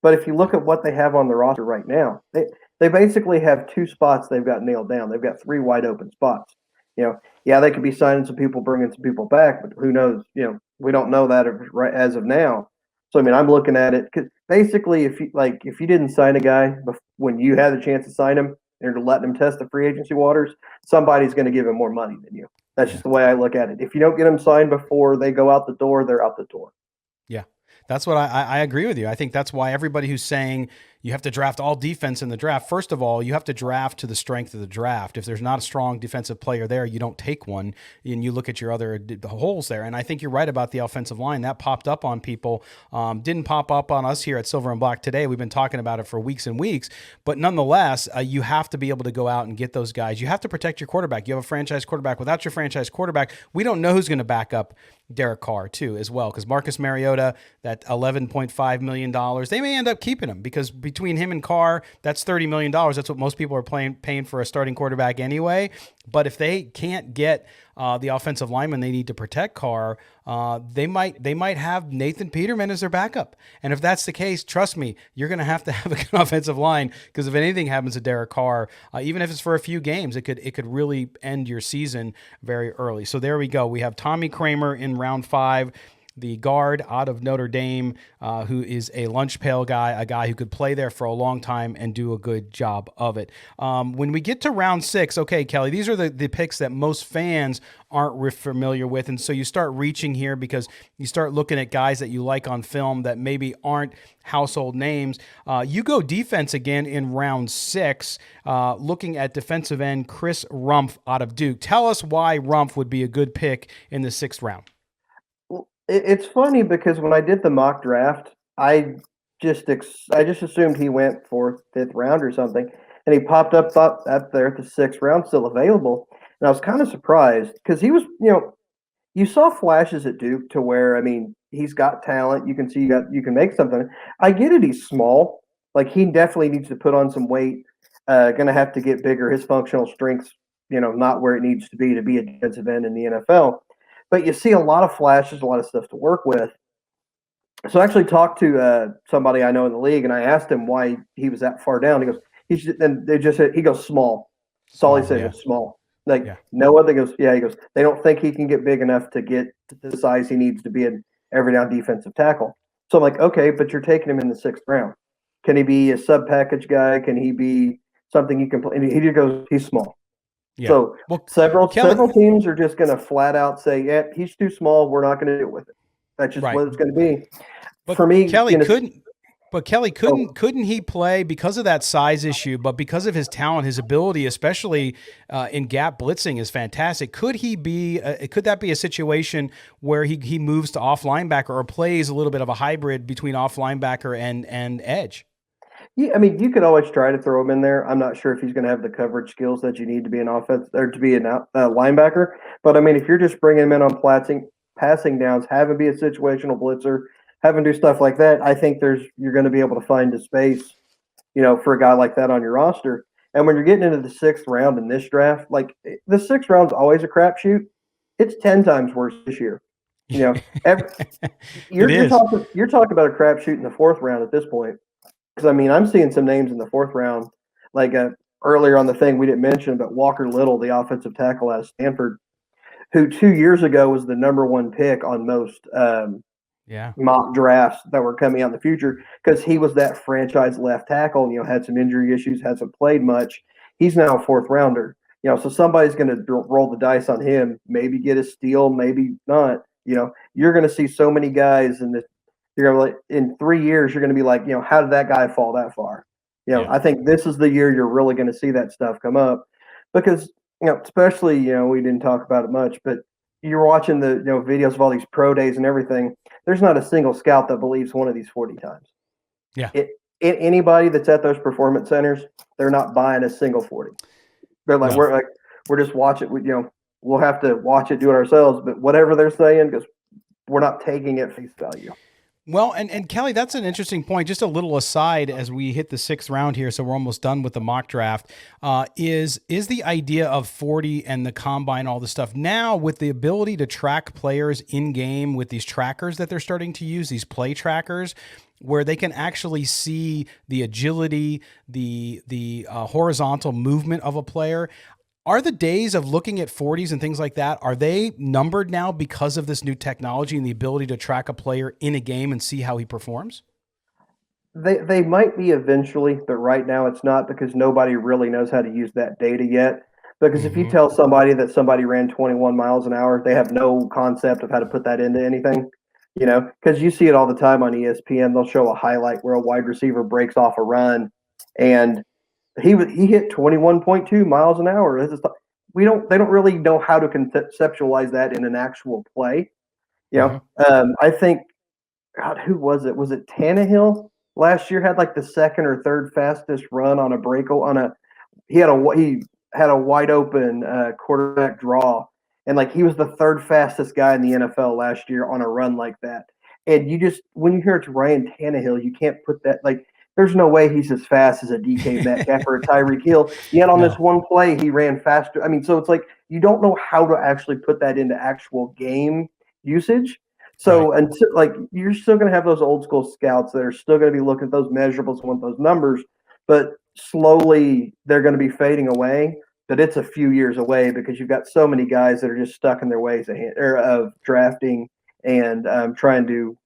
But if you look at what they have on the roster right now, they basically have 2 spots they've got nailed down. They've got 3 wide open spots. They could be signing some people, bringing some people back, but who knows? We don't know that as of now. So I mean, I'm looking at it because basically, if you didn't sign a guy when you had the chance to sign him and letting him test the free agency waters, somebody's going to give him more money than you. That's just the way I look at it. If you don't get them signed before they go out the door, they're out the door. Yeah. That's what I agree with you. I think that's why everybody who's saying you have to draft all defense in the draft, first of all, you have to draft to the strength of the draft. If there's not a strong defensive player there, you don't take one, and you look at your other holes there. And I think you're right about the offensive line. That popped up on people. Didn't pop up on us here at Silver and Black today. We've been talking about it for weeks and weeks. But nonetheless, you have to be able to go out and get those guys. You have to protect your quarterback. You have a franchise quarterback. Without your franchise quarterback, we don't know who's going to back up Derek Carr too, as well, because Marcus Mariota, that $11.5 million, they may end up keeping him because between him and Carr, that's $30 million. That's what most people are paying for a starting quarterback anyway. But if they can't get the offensive lineman they need to protect Carr, they might have Nathan Peterman as their backup. And if that's the case, trust me, you're going to have a good offensive line, because if anything happens to Derek Carr, even if it's for a few games, it could really end your season very early. So there we go. We have Tommy Kramer in round 5. The guard out of Notre Dame, who is a lunch pail guy, a guy who could play there for a long time and do a good job of it. When we get to round 6, okay, Kelly, these are the picks that most fans aren't familiar with. And so you start reaching here because you start looking at guys that you like on film that maybe aren't household names. You go defense again in round 6, looking at defensive end Chris Rumph out of Duke. Tell us why Rumph would be a good pick in the 6th round. It's funny because when I did the mock draft, I just assumed he went 4th, 5th round or something, and he popped up there at the 6th round, still available, and I was kind of surprised because he was, you saw flashes at Duke to where, I mean, he's got talent. You can see you can make something. I get it. He's small. Like, he definitely needs to put on some weight. Going to have to get bigger. His functional strength's, not where it needs to be a defensive end in the NFL. But you see a lot of flashes, a lot of stuff to work with. So I actually talked to somebody I know in the league, and I asked him why he was that far down. He goes, he goes small. That's all he said, was small. Like, no other. He goes, they don't think he can get big enough to get to the size he needs to be an every down defensive tackle. So I'm like, okay, but you're taking him in the 6th round. Can he be a sub package guy? Can he be something you can play? And he just goes, he's small. Yeah. So several teams are just going to flat out say, yeah, he's too small. We're not going to deal with it. That's just what it's going to be. But for me, Kelly couldn't he play because of that size issue, but because of his talent, his ability, especially in gap blitzing, is fantastic. Could that be a situation where he moves to off linebacker or plays a little bit of a hybrid between off linebacker and edge? Yeah, I mean, you could always try to throw him in there. I'm not sure if he's going to have the coverage skills that you need to be an offense or to be a linebacker. But I mean, if you're just bringing him in on passing downs, have him be a situational blitzer, have him do stuff like that, I think you're going to be able to find a space, for a guy like that on your roster. And when you're getting into the 6th round in this draft, like, the 6th round's always a crapshoot. It's 10 times worse this year. You're talking about a crapshoot in the 4th round at this point. Because, I mean, I'm seeing some names in the 4th round, like earlier on the thing we didn't mention, but Walker Little, the offensive tackle out of Stanford, who 2 years ago was the number 1 pick on most mock drafts that were coming out in the future, because he was that franchise left tackle, had some injury issues, hasn't played much. He's now a 4th rounder. So somebody's going to roll the dice on him, maybe get a steal, maybe not. You're going to see so many guys you're going to, in 3 years, you're going to be like, how did that guy fall that far? I think this is the year you're really going to see that stuff come up, because, especially, we didn't talk about it much, but you're watching the, videos of all these pro days and everything. There's not a single scout that believes one of these 40 times. Yeah. Anybody that's at those performance centers, they're not buying a single 40. They're like, we're just watching it. We'll have to watch it, do it ourselves, but whatever they're saying, because we're not taking it face value. Well, and Kelly, that's an interesting point. Just a little aside as we hit the 6th round here, so we're almost done with the mock draft, is the idea of 40 and the combine, all this stuff. Now, with the ability to track players in-game with these trackers that they're starting to use, these play trackers, where they can actually see the agility, the horizontal movement of a player. Are the days of looking at 40s and things like that, are they numbered now because of this new technology and the ability to track a player in a game and see how he performs? They might be eventually, but right now it's not, because nobody really knows how to use that data yet. Because if you tell somebody that somebody ran 21 miles an hour, they have no concept of how to put that into anything. Because you see it all the time on ESPN. They'll show a highlight where a wide receiver breaks off a run and he hit 21.2 miles an hour. They don't really know how to conceptualize that in an actual play. I think, God, who was it? Was it Tannehill last year had like the 2nd or 3rd fastest run on a break he had a wide open quarterback draw, and like he was the 3rd fastest guy in the NFL last year on a run like that. And when you hear it's Ryan Tannehill, you can't put that, like, there's no way he's as fast as a DK Metcalf or a Tyreek Hill. Yet on this No, one play, he ran faster. I mean, so it's like you don't know how to actually put that into actual game usage. right. So until like you're still going to have those old school scouts that are still going to be looking at those measurables and want those numbers, but slowly they're going to be fading away. But it's a few years away because you've got so many guys that are just stuck in their ways of drafting and trying to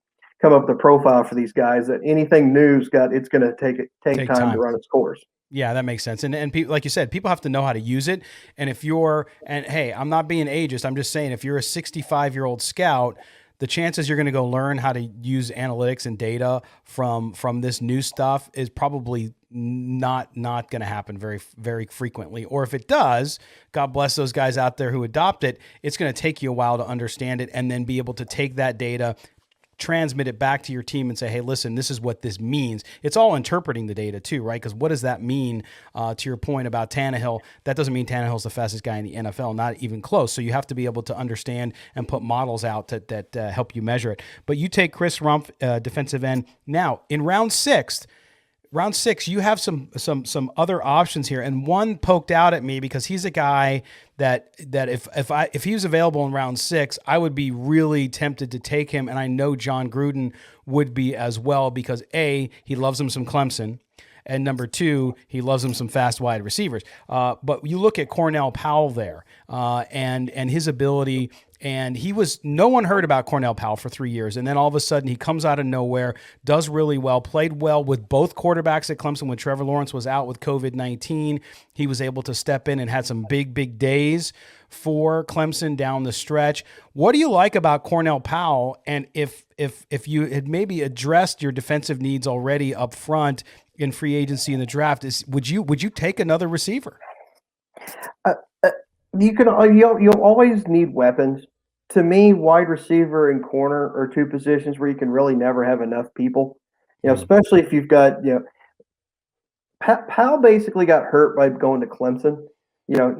come up with a profile for these guys that anything new's got it's going to take Take time to time. run its course. Yeah, that makes sense. And like you said, people have to know how to use it. And if you're and hey, I'm not being ageist. I'm just saying if you're a 65-year-old scout, the chances you're going to go learn how to use analytics and data from this new stuff is probably not going to happen very frequently. Or if it does, God bless those guys out there who adopt it. It's going to take you a while to understand it and then be able to take that data, transmit it back to your team and say, hey, listen, this is what this means. It's all interpreting the data too, right? Because what does that mean to your point about Tannehill? That doesn't mean Tannehill's the fastest guy in the NFL, not even close. So you have to be able to understand and put models out that help you measure it. But you take Chris Rumph, defensive end. Now, in round six, you have some other options here, and one poked out at me because he's a guy that if he was available in round 6, I would be really tempted to take him, and I know John Gruden would be as well because A, he loves him some Clemson, and number 2, he loves him some fast wide receivers. But you look at Cornell Powell there, and his ability. And no one heard about Cornell Powell for 3 years. And then all of a sudden he comes out of nowhere, does really well, played well with both quarterbacks at Clemson when Trevor Lawrence was out with COVID-19. He was able to step in and had some big days for Clemson down the stretch. What do you like about Cornell Powell? And if you had maybe addressed your defensive needs already up front in free agency in the draft, would you take another receiver? You'll always need weapons. To me, wide receiver and corner are two positions where you can really never have enough people. Especially if you've got Powell basically got hurt by going to Clemson.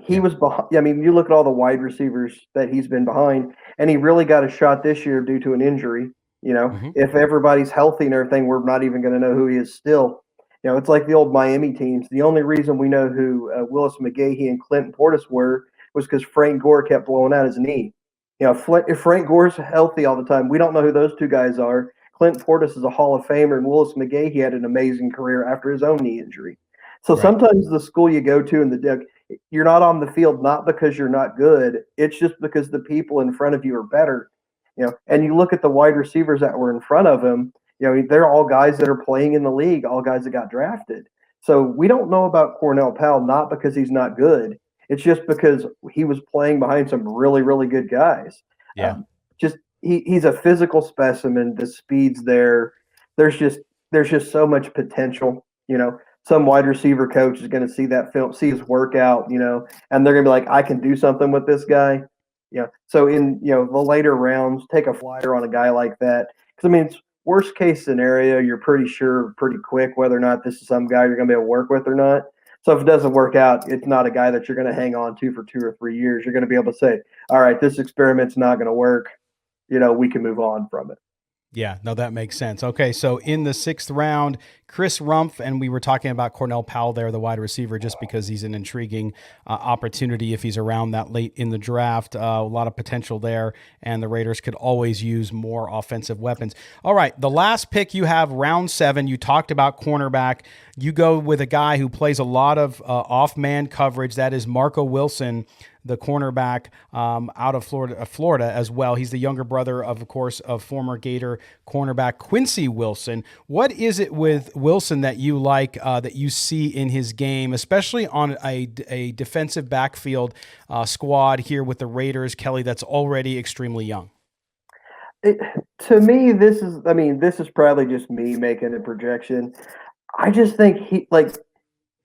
He was behind. I mean, you look at all the wide receivers that he's been behind, and he really got a shot this year due to an injury. If everybody's healthy and everything, we're not even going to know who he is still. It's like the old Miami teams. The only reason we know who Willis McGahee and Clinton Portis were was because Frank Gore kept blowing out his knee. If Frank Gore's healthy all the time, we don't know who those two guys are. Clinton Portis is a Hall of Famer, and Willis McGahee had an amazing career after his own knee injury. So sometimes the school you go to in the deck, you're not on the field not because you're not good. It's just because the people in front of you are better. And you look at the wide receivers that were in front of him. They're all guys that are playing in the league, all guys that got drafted. So we don't know about Cornell Powell not because he's not good. It's just because he was playing behind some really, really good guys. Yeah. He's a physical specimen. The speed's there. There's just so much potential. Some wide receiver coach is going to see that film, see his workout, and they're going to be like, I can do something with this guy. So in the later rounds, take a flyer on a guy like that. Because I mean, it's worst case scenario, you're pretty sure pretty quick whether or not this is some guy you're going to be able to work with or not. So if it doesn't work out, it's not a guy that you're going to hang on to for 2 or 3 years. You're going to be able to say, all right, this experiment's not going to work. We can move on from it. Yeah, no, that makes sense. Okay, so in the 6th round, Chris Rumph, and we were talking about Cornell Powell there, the wide receiver, just because he's an intriguing opportunity if he's around that late in the draft. A lot of potential there, and the Raiders could always use more offensive weapons. All right, the last pick you have, round 7, you talked about cornerback. You go with a guy who plays a lot of off-man coverage. That is Marco Wilson, the cornerback out of Florida as well. He's the younger brother, of course, of former Gator cornerback Quincy Wilson. What is it with Wilson that you like, that you see in his game, especially on a defensive backfield squad here with the Raiders, Kelly, that's already extremely young? To me, this is probably just me making a projection. I just think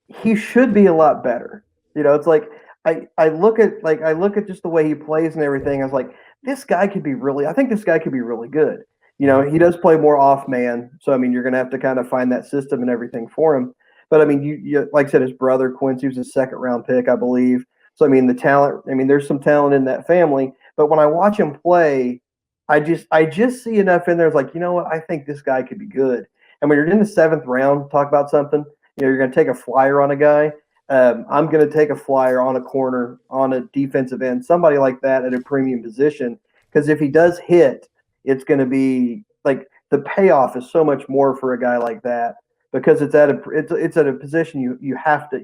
he should be a lot better. It's like I look at just the way he plays and everything. I was like, I think this guy could be really good. He does play more off man, so I mean, you're going to have to kind of find that system and everything for him. But I mean, you like I said, his brother Quincy was a 2nd round pick, I believe. So I mean, the talent. I mean, there's some talent in that family. But when I watch him play, I just see enough in there. It's like, you know what? I think this guy could be good. And when you're in the seventh round, talk about something. You're going to take a flyer on a guy. I'm going to take a flyer on a corner, on a defensive end, somebody like that at a premium position. Because if he does hit, it's going to be like the payoff is so much more for a guy like that because it's at a position you have to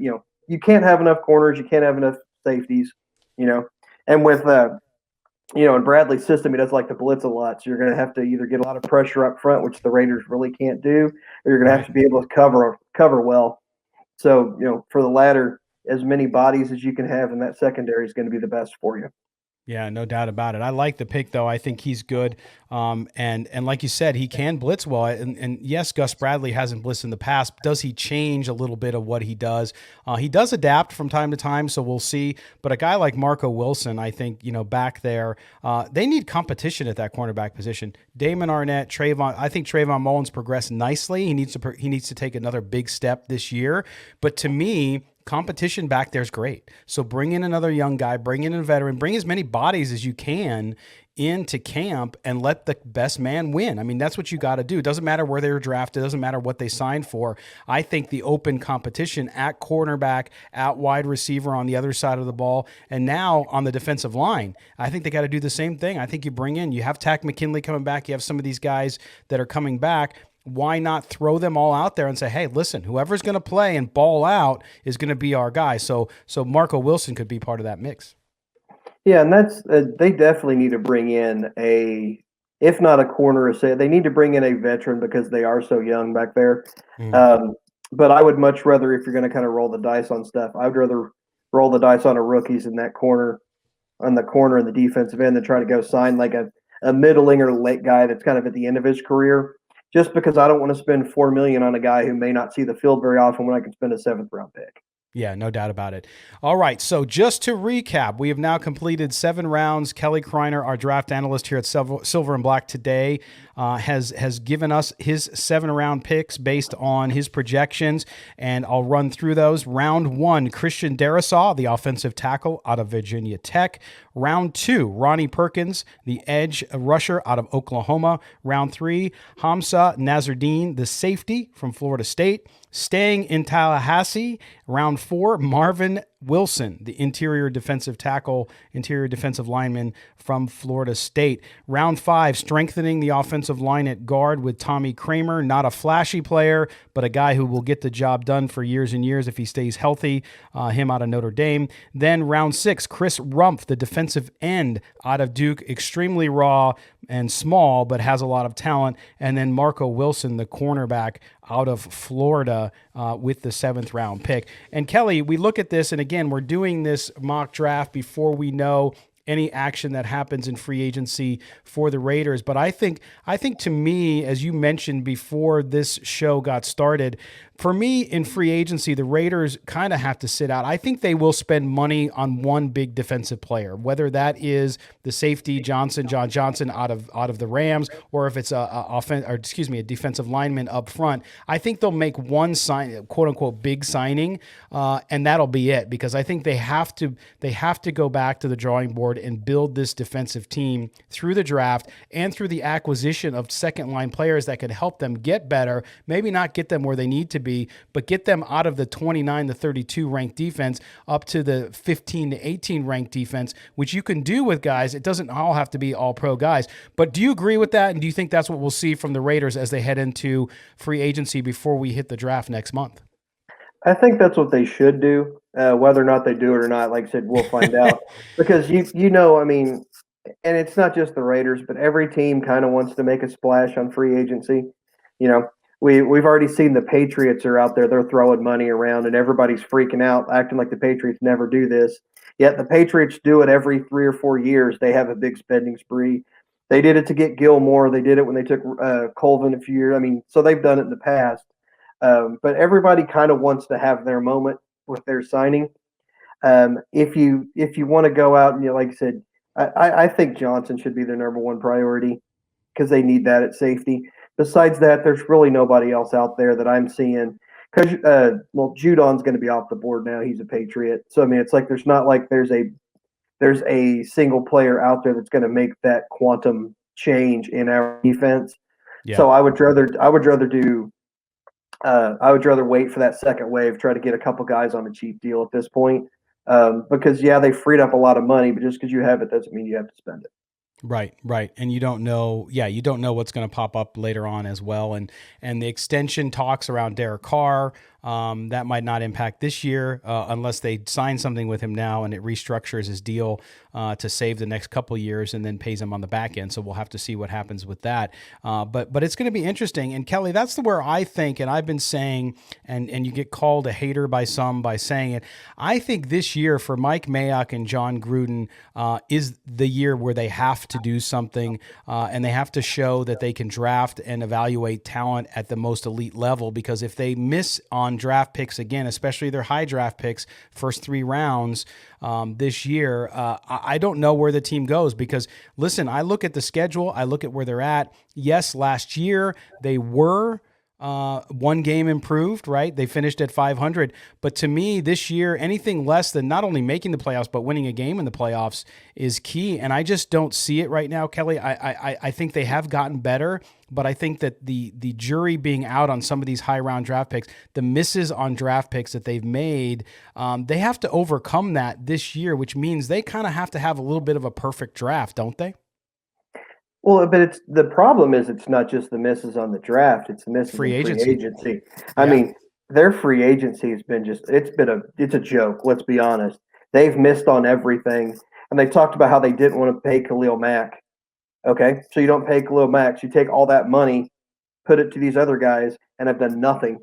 you can't have enough corners, you can't have enough safeties, you know, and with in Bradley's system, he does like to blitz a lot. So you're going to have to either get a lot of pressure up front, which the Raiders really can't do, or you're going to have Right. to be able to cover well. So, for the latter, as many bodies as you can have in that secondary is going to be the best for you. Yeah, no doubt about it. I like the pick, though. I think he's good. And like you said, he can blitz well. And yes, Gus Bradley hasn't blitzed in the past. Does he change a little bit of what he does? He does adapt from time to time, so we'll see. But a guy like Marco Wilson, I think, back there, they need competition at that cornerback position. Damon Arnett, Trayvon. I think Trayvon Mullins progressed nicely. He needs to take another big step this year. But to me, competition back there is great. So bring in another young guy, bring in a veteran, bring as many bodies as you can into camp and let the best man win. I mean, that's what you got to do. It doesn't matter where they were drafted. It doesn't matter what they signed for. I think the open competition at cornerback, at wide receiver on the other side of the ball, and now on the defensive line, I think they got to do the same thing. I think you have Tack McKinley coming back. You have some of these guys that are coming back. Why not throw them all out there and say, hey, listen, whoever's going to play and ball out is going to be our guy. So Marco Wilson could be part of that mix. Yeah, and that's they definitely need to bring in if not a corner, they need to bring in a veteran because they are so young back there. But I would much rather, if you're going to kind of roll the dice on stuff, I would rather roll the dice on a rookies in that corner, on the corner and the defensive end, than try to go sign like a middling or late guy that's kind of at the end of his career. Just because I don't want to spend $4 million on a guy who may not see the field very often when I can spend a seventh round pick. Yeah, no doubt about it. All right, so just to recap, we have now completed 7 rounds. Kelly Kriner, our draft analyst here at Silver and Black today, has given us his 7-round picks based on his projections, and I'll run through those. Round 1, Christian Darrisaw, the offensive tackle out of Virginia Tech. Round 2, Ronnie Perkins, the edge rusher out of Oklahoma. Round 3, Hamza Nazardine, the safety from Florida State. Staying in Tallahassee, round 4, Marvin Wilson, the interior defensive lineman from Florida State. Round 5, strengthening the offensive line at guard with Tommy Kramer, not a flashy player, but a guy who will get the job done for years and years if he stays healthy, him out of Notre Dame. Then round 6, Chris Rumpf, the defensive end out of Duke, extremely raw and small, but has a lot of talent. And then Marco Wilson, the cornerback out of Florida, with the 7th round pick. And Kelly, we look at this, and again, we're doing this mock draft before we know any action that happens in free agency for the Raiders. But I think to me, as you mentioned before this show got started, for me in free agency, the Raiders kind of have to sit out. I think they will spend money on one big defensive player, whether that is the safety John Johnson out of the Rams, or if it's a defensive lineman up front. I think they'll make one quote unquote big signing, and that'll be it, because I think they have to go back to the drawing board and build this defensive team through the draft and through the acquisition of second line players that could help them get better. Maybe not get them where they need to be, but get them out of the 29 to 32 ranked defense up to the 15 to 18 ranked defense, which you can do with guys. It doesn't all have to be all pro guys. But do you agree with that? And do you think that's what we'll see from the Raiders as they head into free agency before we hit the draft next month? I think that's what they should do. Whether or not they do it or not, like I said, we'll find out. Because I mean, and it's not just the Raiders, but every team kind of wants to make a splash on free agency. We've already seen the Patriots are out there; they're throwing money around, and everybody's freaking out, acting like the Patriots never do this. Yet the Patriots do it every 3 or 4 years. They have a big spending spree. They did it to get Gilmore. They did it when they took Colvin a few years. I mean, so they've done it in the past. But everybody kind of wants to have their moment with their signing. If you want to go out and like I said, I think Johnson should be their number one priority because they need that at safety. Besides that, there's really nobody else out there that I'm seeing. Because Judon's going to be off the board now. He's a Patriot, so I mean, it's like there's not like there's a single player out there that's going to make that quantum change in our defense. Yeah. So I would rather do I would rather wait for that second wave, try to get a couple guys on a cheap deal at this point. Because yeah, they freed up a lot of money, but just because you have it doesn't mean you have to spend it. Right, right. And you don't know, you don't know what's going to pop up later on as well. And the extension talks around Derek Carr, that might not impact this year unless they sign something with him now and it restructures his deal to save the next couple years and then pays him on the back end. So we'll have to see what happens with that. But it's going to be interesting. And Kelly, that's where I think, and I've been saying, and you get called a hater by some by saying it. I think this year for Mike Mayock and John Gruden is the year where they have to do something and they have to show that they can draft and evaluate talent at the most elite level, because if they miss on draft picks again, especially their high draft picks, first 3 rounds this year, I don't know where the team goes, because listen, I look at the schedule, I look at where they're at. Yes, last year they were one game improved, right? They finished at 500. But to me, this year, anything less than not only making the playoffs, but winning a game in the playoffs is key. And I just don't see it right now, Kelly. I think they have gotten better, but I think that the jury being out on some of these high round draft picks, the misses on draft picks that they've made, they have to overcome that this year, which means they kind of have to have a little bit of a perfect draft, don't they? Well, but it's the problem is it's not just the misses on the draft; it's the misses in free agency. I mean, their free agency has been it's a joke. Let's be honest. They've missed on everything, and they talked about how they didn't want to pay Khalil Mack. Okay, so you don't pay Khalil Mack, so you take all that money, put it to these other guys, and have done nothing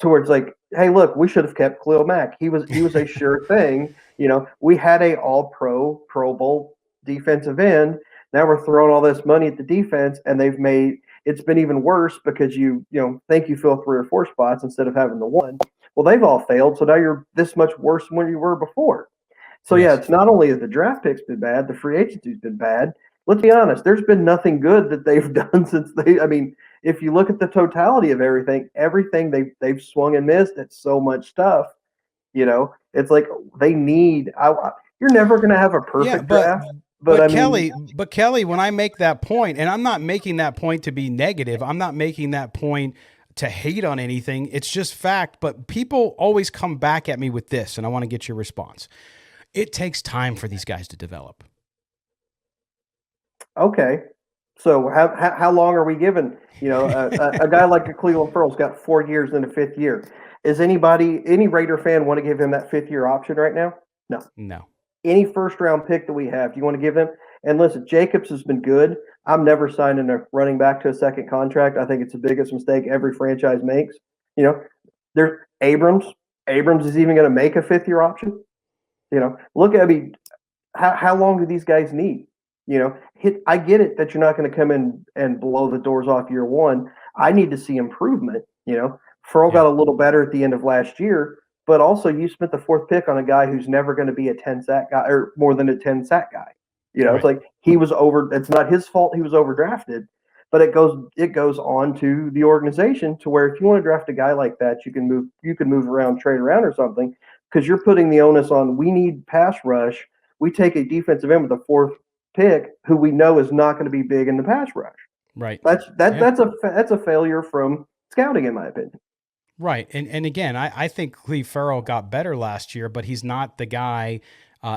towards like, hey, look, we should have kept Khalil Mack. He was a sure thing. You know, we had a All Pro, Pro Bowl defensive end. Now we're throwing all this money at the defense, and they've made it's been even worse because you think you fill 3 or 4 spots instead of having the one. Well, they've all failed, so now you're this much worse than where you were before. So yeah, it's not only the draft picks been bad, the free agency's been bad. Let's be honest, there's been nothing good that they've done since I mean, if you look at the totality of everything they've swung and missed at so much stuff, it's like they need. You're never going to have a perfect draft. But Kelly, when I make that point, and I'm not making that point to be negative, I'm not making that point to hate on anything. It's just fact. But people always come back at me with this, and I want to get your response. It takes time for these guys to develop. Okay. So how long are we given? A guy like a Cleveland Ferrell's got 4 years in the 5th year. Is any Raider fan want to give him that 5th year option right now? No. Any first round pick that we have, do you want to give him? And listen, Jacobs has been good. I'm never signing a running back to a second contract. I think it's the biggest mistake every franchise makes. There's Abrams. Abrams is even going to make a 5th year option. How long do these guys need? I get it that you're not going to come in and blow the doors off year one. I need to see improvement. Ferrell got a little better at the end of last year, but also you spent the 4th pick on a guy who's never going to be a 10 sack guy or more than a 10 sack guy. It's like he was over. It's not his fault he was overdrafted, but it goes on to the organization to where if you want to draft a guy like that, you can move around, trade around or something, because you're putting the onus on. We need pass rush. We take a defensive end with the 4th pick who we know is not going to be big in the pass rush. Right. That's a failure from scouting, in my opinion. Right. And again, I think Cleve Ferrell got better last year, but he's not the guy,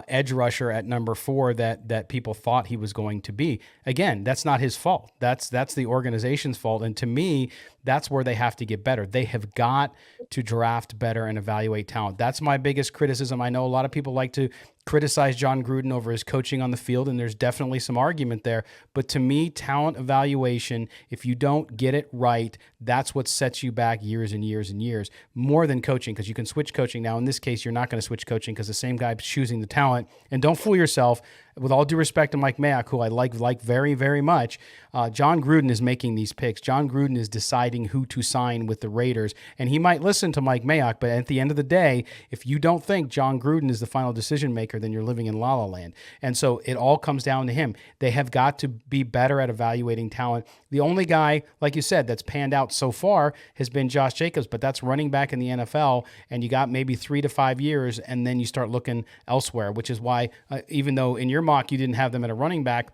edge rusher at number 4 that people thought he was going to be. Again, that's not his fault. That's the organization's fault. And to me, that's where they have to get better. They have got to draft better and evaluate talent. That's my biggest criticism. I know a lot of people like to criticize John Gruden over his coaching on the field, and there's definitely some argument there. But to me, talent evaluation, if you don't get it right, that's what sets you back years and years and years, more than coaching, because you can switch coaching now. In this case, you're not going to switch coaching because the same guy's choosing the talent. And don't fool yourself. With all due respect to Mike Mayock, who I like very, very much, John Gruden is making these picks. John Gruden is deciding who to sign with the Raiders, and he might listen to Mike Mayock, but at the end of the day, if you don't think John Gruden is the final decision maker, then you're living in la la land. And so it all comes down to him. They have got to be better at evaluating talent. The only guy, like you said, that's panned out so far has been Josh Jacobs, but that's running back in the NFL, and you got maybe 3 to 5 years, and then you start looking elsewhere, which is why, even though in your mock you didn't have them at a running back,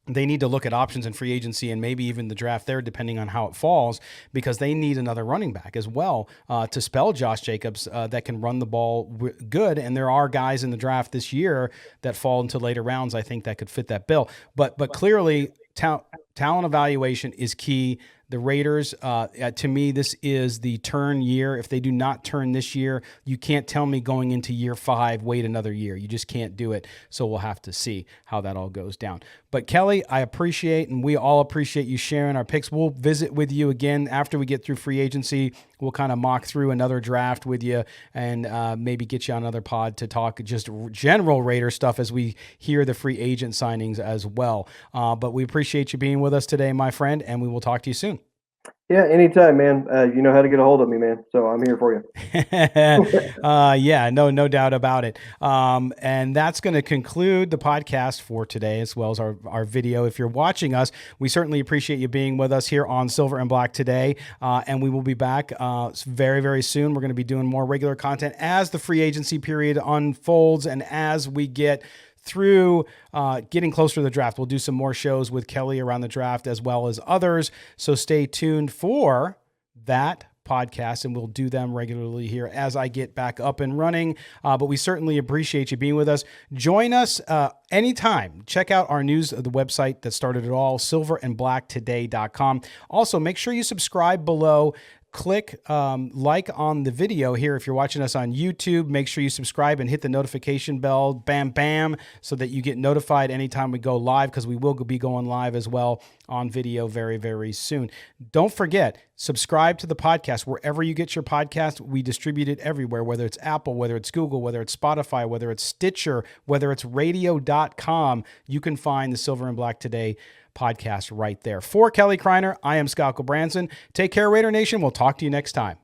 they need to look at options in free agency and maybe even the draft there, depending on how it falls, because they need another running back as well to spell Josh Jacobs that can run the ball good. And there are guys in the draft this year that fall into later rounds, I think, that could fit that bill. But clearly, talent evaluation is key. The Raiders, to me, this is the turn year. If they do not turn this year, you can't tell me going into year 5, wait another year. You just can't do it. So we'll have to see how that all goes down. But Kelly, I appreciate, and we all appreciate you sharing our picks. We'll visit with you again after we get through free agency. We'll kind of mock through another draft with you and maybe get you on another pod to talk just general Raider stuff as we hear the free agent signings as well. But we appreciate you being with us today, my friend, and we will talk to you soon. Yeah, anytime, man. You know how to get a hold of me, man. So I'm here for you. Yeah, no doubt about it. And that's going to conclude the podcast for today, as well as our video. If you're watching us, we certainly appreciate you being with us here on Silver and Black today. And we will be back very, very soon. We're going to be doing more regular content as the free agency period unfolds and as we get through getting closer to the draft. We'll do some more shows with Kelly around the draft as well as others. So stay tuned for that podcast, and we'll do them regularly here as I get back up and running. But we certainly appreciate you being with us. Join us anytime. Check out our news, the website that started it all, silverandblacktoday.com. Also, make sure you subscribe below. Click like on the video here. If you're watching us on YouTube, make sure you subscribe and hit the notification bell, bam, bam, so that you get notified anytime we go live, because we will be going live as well on video very, very soon. Don't forget, subscribe to the podcast wherever you get your podcast. We distribute it everywhere, whether it's Apple, whether it's Google, whether it's Spotify, whether it's Stitcher, whether it's radio.com. You can find the Silver and Black Today podcast right there. For Kelly Kriner, I am Scott Gulbransen. Take care, Raider Nation. We'll talk to you next time.